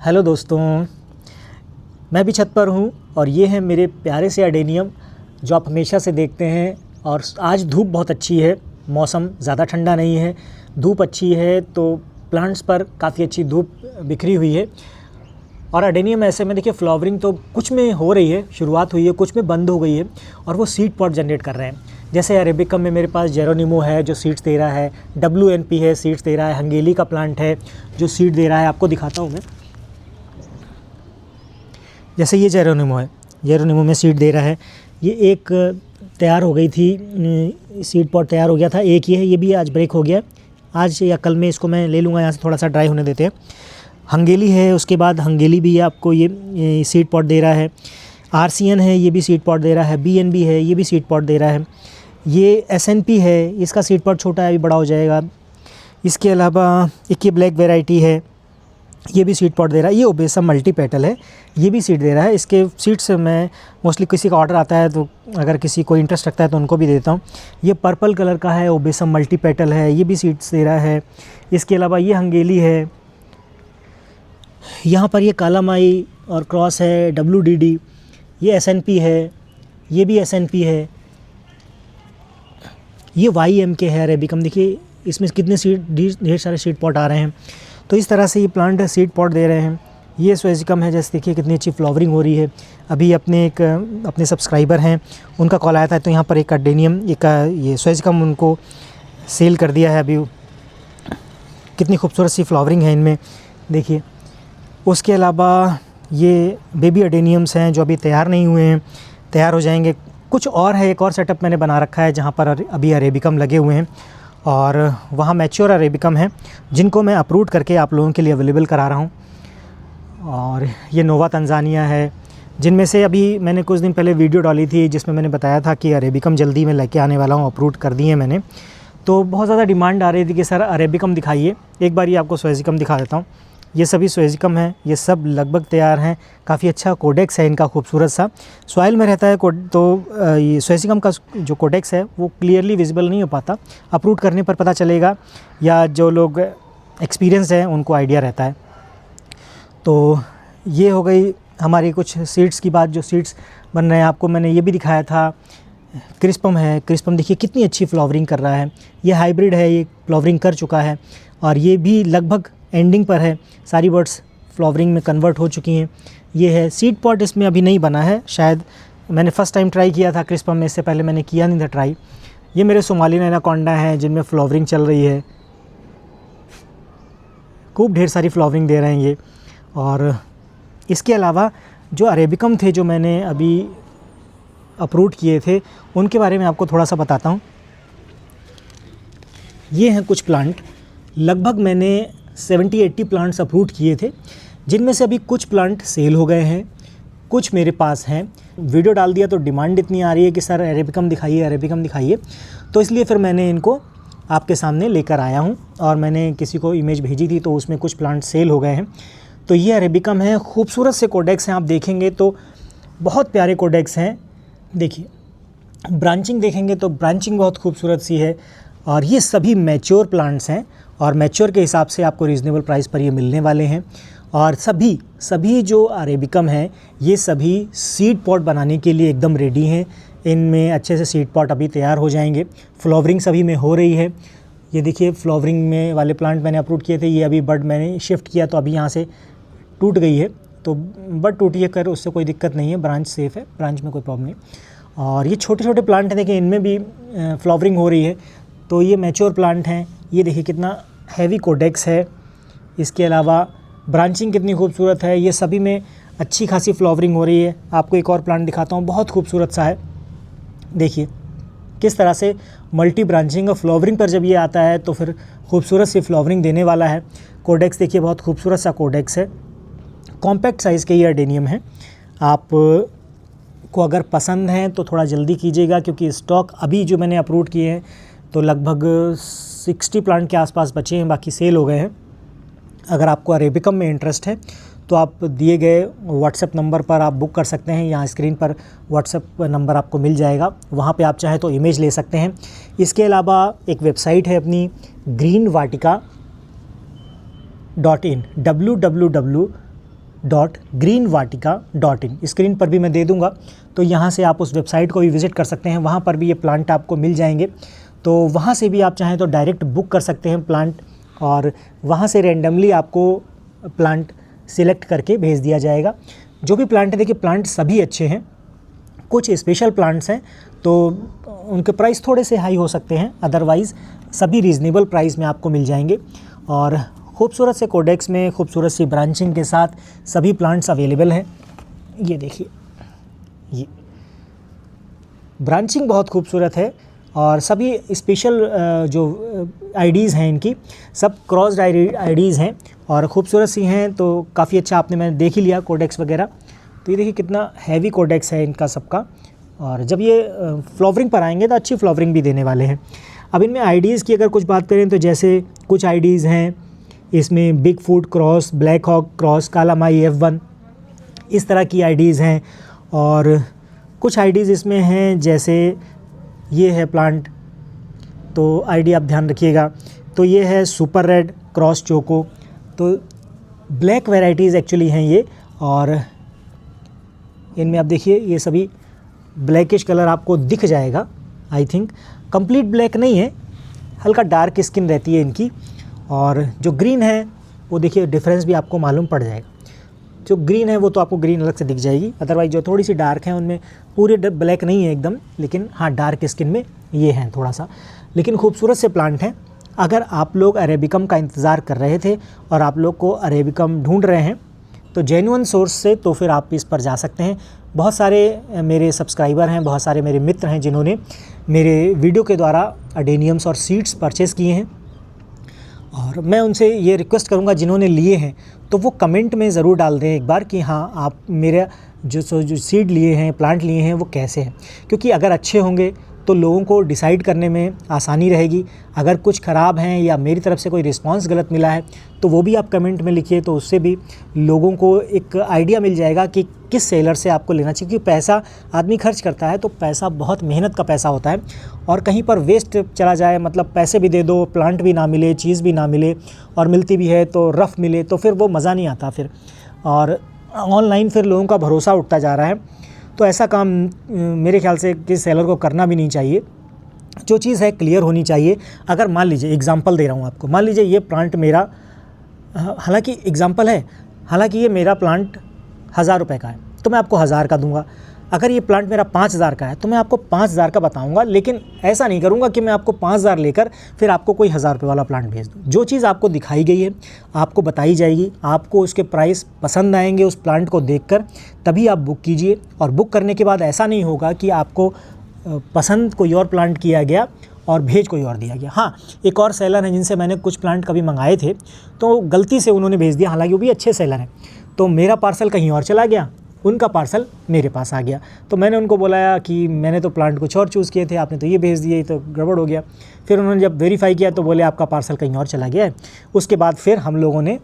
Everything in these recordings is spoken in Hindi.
हेलो दोस्तों, मैं भी छत पर हूँ और ये है मेरे प्यारे से अडेनियम जो आप हमेशा से देखते हैं। और आज धूप बहुत अच्छी है, मौसम ज़्यादा ठंडा नहीं है, धूप अच्छी है तो प्लांट्स पर काफ़ी अच्छी धूप बिखरी हुई है। और अडेनियम ऐसे में देखिए फ्लावरिंग तो कुछ में हो रही है, शुरुआत हुई है, कुछ में बंद हो गई है और वो सीड पॉट जनरेट कर रहे हैं। जैसे अरेबिकम में मेरे पास जेरोनिमो है जो सीड्स दे रहा है, WNP है सीड्स दे रहा है, हंगेली का प्लांट है जो सीड दे रहा है। आपको दिखाता हूँ मैं, जैसे ये जेरोनिमो है, जेरोनिमो में सीड दे रहा है। ये एक तैयार हो गई थी, सीड पॉट तैयार हो गया था, एक ही है, ये भी आज ब्रेक हो गया। आज या कल में इसको मैं ले लूँगा, यहाँ से थोड़ा सा ड्राई होने देते हैं। हंगेली है, उसके बाद हंगेली भी आपको ये सीड पॉट दे रहा है। RCN है, ये भी सीड पॉट दे रहा है। BNB है, ये भी सीड पॉट दे रहा है। ये SNP है, इसका सीड पॉट छोटा है, अभी बड़ा हो जाएगा। इसके अलावा एक ये ब्लैक वेराइटी है, ये भी सीड पॉट दे रहा है। ये ओबेसम मल्टी पेटल है, ये भी सीड दे रहा है। इसके सीड्स मैं मोस्टली किसी का ऑर्डर आता है तो अगर किसी को इंटरेस्ट रखता है तो उनको भी देता हूँ। ये पर्पल कलर का है, ओबेसम मल्टी पेटल है, ये भी सीड्स दे रहा है। इसके अलावा ये हंगेली है, यहाँ पर ये काला माई और क्रॉस है, WDD। ये SNP है, ये भी SNP है। ये YMK है अरेबिकम, देखिए इसमें कितने सीड, ढेर सारे सीड पॉट आ रहे हैं। तो इस तरह से ये प्लांट सीड पॉट दे रहे हैं। ये स्वेजिकम है, जैसे देखिए कितनी अच्छी फ्लावरिंग हो रही है। अभी अपने सब्सक्राइबर हैं, उनका कॉल आया था तो यहाँ पर एक अडेनियम, एक ये स्वेजिकम उनको सेल कर दिया है। अभी कितनी खूबसूरत सी फ्लावरिंग है इनमें, देखिए। उसके अलावा ये बेबी अडेनियम्स हैं जो अभी तैयार नहीं हुए हैं, तैयार हो जाएंगे। कुछ और है, एक और सेटअप मैंने बना रखा है जहाँ पर अभी अरेबिकम लगे हुए हैं और वहाँ मैच्योर अरेबिकम हैं जिनको मैं अपरूट करके आप लोगों के लिए अवेलेबल करा रहा हूँ। और ये नोवा तंजानिया है, जिनमें से अभी मैंने कुछ दिन पहले वीडियो डाली थी जिसमें मैंने बताया था कि अरेबिकम जल्दी मैं लेके आने वाला हूँ, अपरूट कर दिए मैंने। तो बहुत ज़्यादा डिमांड आ रही थी कि सर अरेबिकम दिखाइए। एक बार ये आपको स्वेजिकम दिखा देता हूँ। ये सभी स्वेजिकम हैं, ये सब लगभग तैयार हैं। काफ़ी अच्छा कोडेक्स है इनका, खूबसूरत सा। सॉइल में रहता है तो ये स्वेजिकम का जो कोडेक्स है वो क्लियरली विजिबल नहीं हो पाता, अपरूट करने पर पता चलेगा या जो लोग एक्सपीरियंस हैं उनको आइडिया रहता है। तो ये हो गई हमारी कुछ सीड्स की बात, जो सीड्स बन रहे हैं। आपको मैंने ये भी दिखाया था, क्रिस्पम है। क्रिस्पम देखिए कितनी अच्छी फ्लावरिंग कर रहा है। ये हाइब्रिड है, ये फ्लावरिंग कर चुका है और ये भी लगभग एंडिंग पर है। सारी बर्ड्स फ्लावरिंग में कन्वर्ट हो चुकी हैं। ये है सीड पॉट, इसमें अभी नहीं बना है, शायद मैंने फ़र्स्ट टाइम ट्राई किया था क्रिस्पम में, इससे पहले मैंने किया नहीं था ट्राई। ये मेरे सोमालियन एनाकोंडा हैं जिनमें फ्लावरिंग चल रही है, खूब ढेर सारी फ्लावरिंग दे रहे हैं ये। और इसके अलावा जो अरेबिकम थे जो मैंने अभी अपरूट किए थे, उनके बारे में आपको थोड़ा सा बताता हूँ। ये हैं कुछ प्लांट, लगभग मैंने 70-80 प्लांट्स अपरूट किए थे, जिनमें से अभी कुछ प्लांट सेल हो गए हैं, कुछ मेरे पास हैं। वीडियो डाल दिया तो डिमांड इतनी आ रही है कि सर अरेबिकम दिखाइए, अरेबिकम दिखाइए, तो इसलिए फिर मैंने इनको आपके सामने लेकर आया हूँ। और मैंने किसी को इमेज भेजी थी तो उसमें कुछ प्लांट सेल हो गए हैं। तो ये अरेबिकम है, खूबसूरत से कोडेक्स हैं, आप देखेंगे तो बहुत प्यारे कोडेक्स हैं। देखिए ब्रांचिंग देखेंगे तो ब्रांचिंग बहुत खूबसूरत सी है। और ये सभी मैच्योर प्लांट्स हैं और मैच्योर के हिसाब से आपको रीज़नेबल प्राइस पर ये मिलने वाले हैं। और सभी जो अरेबिकम हैं ये सभी सीड पॉट बनाने के लिए एकदम रेडी हैं। इनमें अच्छे से सीड पॉट अभी तैयार हो जाएंगे। फ्लावरिंग सभी में हो रही है। ये देखिए फ्लावरिंग में वाले प्लांट मैंने अपरूट किए थे, ये अभी बड मैंने शिफ्ट किया तो अभी यहाँ से टूट गई है, तो बड टूटी है कर, उससे कोई दिक्कत नहीं है, ब्रांच सेफ़ है, ब्रांच में कोई प्रॉब्लम नहीं। और ये छोटे छोटे प्लांट हैं, देखिए इनमें भी फ्लावरिंग हो रही है। तो ये मैच्योर प्लांट हैं। ये देखिए कितना हैवी कोडेक्स है। इसके अलावा ब्रांचिंग कितनी खूबसूरत है, ये सभी में अच्छी खासी फ्लावरिंग हो रही है। आपको एक और प्लांट दिखाता हूँ, बहुत खूबसूरत सा है। देखिए किस तरह से मल्टी ब्रांचिंग और फ्लावरिंग पर जब ये आता है तो फिर खूबसूरत सी फ्लावरिंग देने वाला है। कोडेक्स देखिए बहुत खूबसूरत सा कोडेक्स है। कॉम्पैक्ट साइज़ के ये अडेनियम है। आप को अगर पसंद है तो थोड़ा जल्दी कीजिएगा, क्योंकि स्टॉक अभी जो मैंने अपरूट किए हैं तो लगभग 60 प्लांट के आसपास बचे हैं, बाकी सेल हो गए हैं। अगर आपको अरेबिकम में इंटरेस्ट है तो आप दिए गए व्हाट्सएप नंबर पर आप बुक कर सकते हैं। यहाँ स्क्रीन पर व्हाट्सएप नंबर आपको मिल जाएगा, वहाँ पे आप चाहें तो इमेज ले सकते हैं। इसके अलावा एक वेबसाइट है अपनी greenvatika.in, www www.greenvatika.in, स्क्रीन पर भी मैं दे दूंगा, तो यहाँ से आप उस वेबसाइट को भी विज़िट कर सकते हैं। वहाँ पर भी ये प्लांट आपको मिल जाएंगे, तो वहाँ से भी आप चाहें तो डायरेक्ट बुक कर सकते हैं प्लांट, और वहाँ से रेंडमली आपको प्लांट सिलेक्ट करके भेज दिया जाएगा। जो भी प्लांट है, देखिए प्लांट सभी अच्छे हैं, कुछ स्पेशल प्लांट्स हैं तो उनके प्राइस थोड़े से हाई हो सकते हैं, अदरवाइज़ सभी रीज़नेबल प्राइस में आपको मिल जाएंगे। और खूबसूरत से कोडेक्स में खूबसूरत सी ब्रांचिंग के साथ सभी प्लांट्स अवेलेबल हैं। ये देखिए, ये ब्रांचिंग बहुत खूबसूरत है और सभी स्पेशल जो आईडीज़ हैं इनकी सब क्रॉस्ड आईडीज़ हैं और ख़ूबसूरत सी हैं, तो काफ़ी अच्छा मैंने देख ही लिया कोडेक्स वगैरह। तो ये देखिए कितना हैवी कोडेक्स है इनका सबका, और जब ये फ्लावरिंग पर आएंगे तो अच्छी फ्लावरिंग भी देने वाले हैं। अब इनमें आईडीज़ की अगर कुछ बात करें तो जैसे कुछ आईडीज़ हैं इसमें big foot cross, Black Hawk cross, काला माई F1, इस तरह की आईडीज़ हैं। और कुछ आईडीज़ इसमें हैं जैसे ये है प्लांट, तो आईडी आप ध्यान रखिएगा। तो ये है सुपर रेड क्रॉस चोको, तो ब्लैक वैरायटीज़ एक्चुअली हैं ये, और इनमें आप देखिए ये सभी ब्लैकिश कलर आपको दिख जाएगा। आई थिंक कंप्लीट ब्लैक नहीं है, हल्का डार्क स्किन रहती है इनकी। और जो ग्रीन है वो देखिए डिफरेंस भी आपको मालूम पड़ जाएगा। जो ग्रीन है वो तो आपको ग्रीन अलग से दिख जाएगी, अदरवाइज जो थोड़ी सी डार्क है उनमें पूरे ब्लैक नहीं है एकदम, लेकिन हाँ डार्क स्किन में ये हैं थोड़ा सा। लेकिन खूबसूरत से प्लांट हैं। अगर आप लोग अरेबिकम का इंतज़ार कर रहे थे और आप लोग को अरेबिकम ढूंढ रहे हैं तो जेन्युइन सोर्स से तो फिर आप इस पर जा सकते हैं। बहुत सारे मेरे सब्सक्राइबर हैं, बहुत सारे मेरे मित्र हैं जिन्होंने मेरे वीडियो के द्वारा अडेनियम्स और सीड्स परचेज़ किए हैं, और मैं उनसे ये रिक्वेस्ट करूंगा जिन्होंने लिए हैं तो वो कमेंट में ज़रूर डाल दें एक बार कि हाँ आप मेरा जो सीड लिए हैं, प्लांट लिए हैं वो कैसे हैं, क्योंकि अगर अच्छे होंगे तो लोगों को डिसाइड करने में आसानी रहेगी। अगर कुछ ख़राब हैं या मेरी तरफ से कोई रिस्पांस गलत मिला है तो वो भी आप कमेंट में लिखिए, तो उससे भी लोगों को एक आइडिया मिल जाएगा कि किस सेलर से आपको लेना चाहिए। क्योंकि पैसा आदमी खर्च करता है तो पैसा बहुत मेहनत का पैसा होता है, और कहीं पर वेस्ट चला जाए, मतलब पैसे भी दे दो, प्लांट भी ना मिले, चीज़ भी ना मिले, और मिलती भी है तो रफ़ मिले, तो फिर वो मज़ा नहीं आता फिर। और ऑनलाइन फिर लोगों का भरोसा उठता जा रहा है, तो ऐसा काम मेरे ख्याल से किसी सेलर को करना भी नहीं चाहिए। जो चीज़ है क्लियर होनी चाहिए। अगर मान लीजिए, एग्जांपल दे रहा हूँ आपको, मान लीजिए ये प्लांट मेरा, हालांकि एग्जांपल है, हालांकि ये मेरा प्लांट 1000 रुपये का है तो मैं आपको 1000 का दूंगा। अगर ये प्लांट मेरा 5000 का है तो मैं आपको 5000 का बताऊंगा, लेकिन ऐसा नहीं करूंगा कि मैं आपको 5000 लेकर फिर आपको कोई 1000 रुपये वाला प्लांट भेज दूं। जो चीज़ आपको दिखाई गई है आपको बताई जाएगी, आपको उसके प्राइस पसंद आएंगे उस प्लांट को देखकर, तभी आप बुक कीजिए। और बुक करने के बाद ऐसा नहीं होगा कि आपको पसंद कोई और प्लांट किया गया और भेज कोई और दिया गया। हाँ, एक और सेलर हैं जिनसे मैंने कुछ प्लांट कभी मंगाए थे तो गलती से उन्होंने भेज दिया, हालांकि वो भी अच्छे सेलर हैं, तो मेरा पार्सल कहीं और चला गया, उनका पार्सल मेरे पास आ गया। तो मैंने उनको बोलाया कि मैंने तो प्लांट कुछ और चूज़ किए थे, आपने तो ये भेज दिए, तो गड़बड़ हो गया। फिर उन्होंने जब वेरीफाई किया तो बोले आपका पार्सल कहीं और चला गया है। उसके बाद फिर हम लोगों ने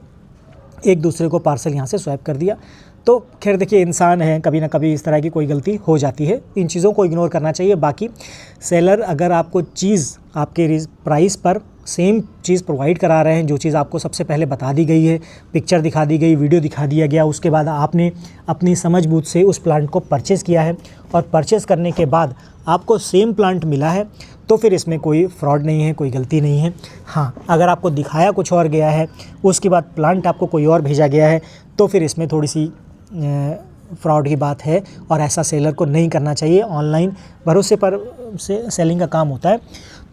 एक दूसरे को पार्सल यहाँ से स्वैप कर दिया। तो खैर देखिए, इंसान है, कभी ना कभी इस तरह की कोई गलती हो जाती है, इन चीज़ों को इग्नोर करना चाहिए। बाकी सेलर अगर आपको चीज़ आपके प्राइस पर सेम चीज़ प्रोवाइड करा रहे हैं, जो चीज़ आपको सबसे पहले बता दी गई है, पिक्चर दिखा दी गई, वीडियो दिखा दिया गया, उसके बाद आपने अपनी समझ-बूझ से उस प्लांट को परचेज़ किया है और परचेज़ करने के बाद आपको सेम प्लांट मिला है, तो फिर इसमें कोई फ्रॉड नहीं है, कोई गलती नहीं है। हाँ, अगर आपको दिखाया कुछ और गया है, उसके बाद प्लांट आपको कोई और भेजा गया है, तो फिर इसमें थोड़ी सी फ्रॉड की बात है और ऐसा सेलर को नहीं करना चाहिए। ऑनलाइन भरोसे पर से सेलिंग का काम होता है।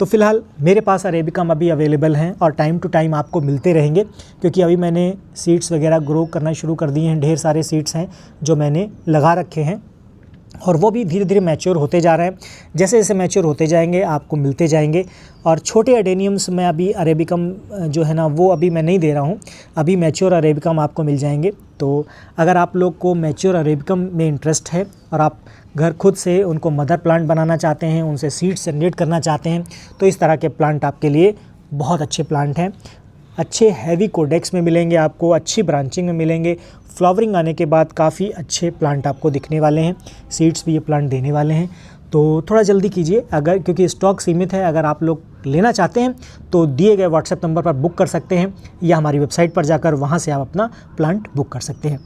तो फ़िलहाल मेरे पास अरेबिकम अभी अवेलेबल हैं और टाइम टू टाइम आपको मिलते रहेंगे, क्योंकि अभी मैंने सीड्स वगैरह ग्रो करना शुरू कर दिए हैं। ढेर सारे सीड्स हैं जो मैंने लगा रखे हैं और वो भी धीरे धीरे मैच्योर होते जा रहे हैं। जैसे जैसे मैच्योर होते जाएंगे आपको मिलते जाएंगे। और छोटे अडेनियम्स में अभी अरेबिकम जो है ना वो अभी मैं नहीं दे रहा हूँ, अभी मैच्योर अरेबिकम आपको मिल जाएंगे। तो अगर आप लोग को मैच्योर अरेबिकम में इंटरेस्ट है और आप घर खुद से उनको मदर प्लांट बनाना चाहते हैं, उनसे सीड्स जनरेट करना चाहते हैं, तो इस तरह के प्लांट आपके लिए बहुत अच्छे प्लांट हैं। अच्छे हैवी कोडेक्स में मिलेंगे आपको, अच्छी ब्रांचिंग में मिलेंगे। फ्लावरिंग आने के बाद काफ़ी अच्छे प्लांट आपको दिखने वाले हैं। सीड्स भी ये प्लांट देने वाले हैं, तो थोड़ा जल्दी कीजिए अगर, क्योंकि स्टॉक सीमित है। अगर आप लोग लेना चाहते हैं तो दिए गए व्हाट्सएप नंबर पर बुक कर सकते हैं या हमारी वेबसाइट पर जाकर वहाँ से आप अपना प्लांट बुक कर सकते हैं।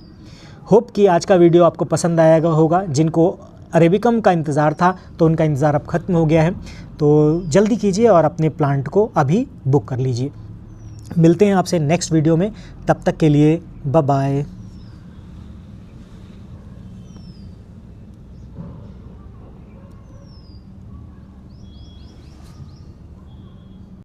होप कि आज का वीडियो आपको पसंद आएगा होगा। जिनको अरेबिकम का इंतज़ार था तो उनका इंतज़ार अब ख़त्म हो गया है, तो जल्दी कीजिए और अपने प्लांट को अभी बुक कर लीजिए। मिलते हैं आपसे नेक्स्ट वीडियो में, तब तक के लिए बाय बाय।